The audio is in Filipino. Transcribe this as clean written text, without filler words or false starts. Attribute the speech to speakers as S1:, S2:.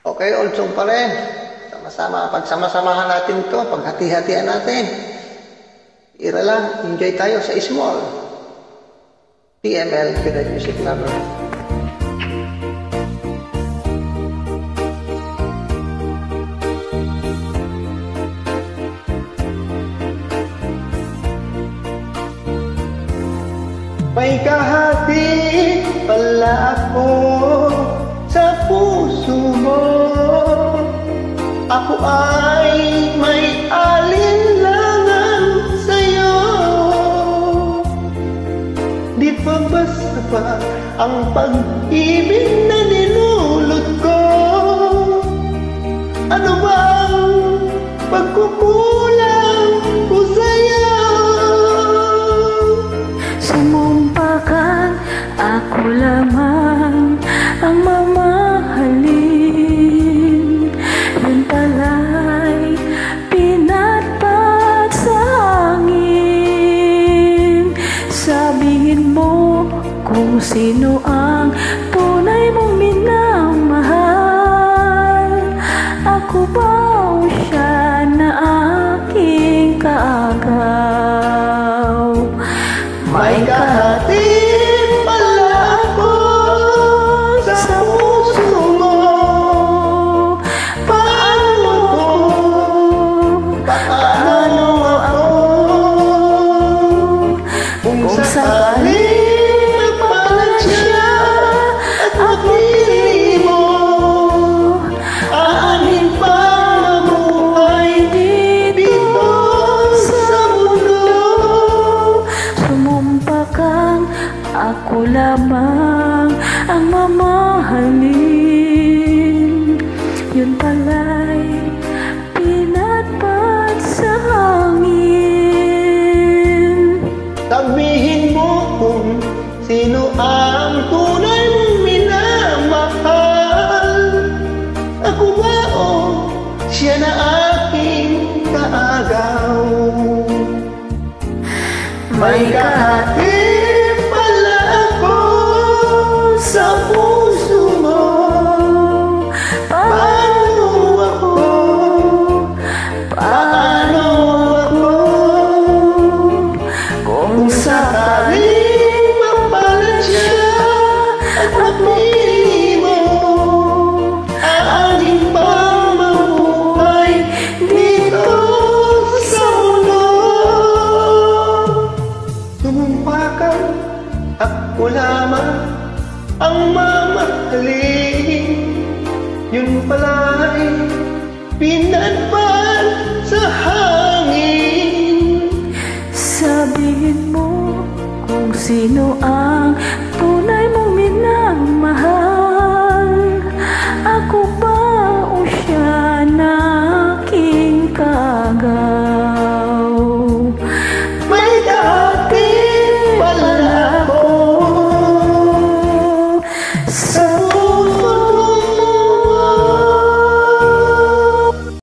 S1: Okay, old song pa rin. Sama-sama, pagsama-samahan natin to, paghati-hatian natin. Ira lang, enjoy tayo sa small. PML, Pinoy Music Lover. May kahati pala ako sa puso mo. Ako ay may alinlangan sa'yo. Di pa basta pa ang pag-ibig na ninulot ko. Ano bang pagkukulang ko sa'yo?
S2: Sumumpakan, ako lamang ang mamahalin. Yun pala'y pinatpat sa hangin. Sabihin mo kung sino ang tunay mong minamahal. Ako ba o siya na aking kaagaw?
S1: May kahati pala ako sa puso mo. Paano ako kung sakaling magpapalag siya at mapili mo? Aanin pa mabuhay dito sa mundo.
S2: Sumumpakan, ako lamang ang mamahalin. Yun pala'y pinatpat sa hangin.
S1: Sabihin mo kung sino ang tunay mong minamahal. Ako ba o siya na aking kaagaw? May kahati pala ako sa puso mo. Paano ako? Paano ako kung sakaling mapalag siya at mapili mo? Aanin pa mabuhay dito sa mundo. Sumumpakan, ako lamang ang mamahalin. Yun pala'y pinatpat sa hangin.
S2: Sabihin mo kung sino ang tunay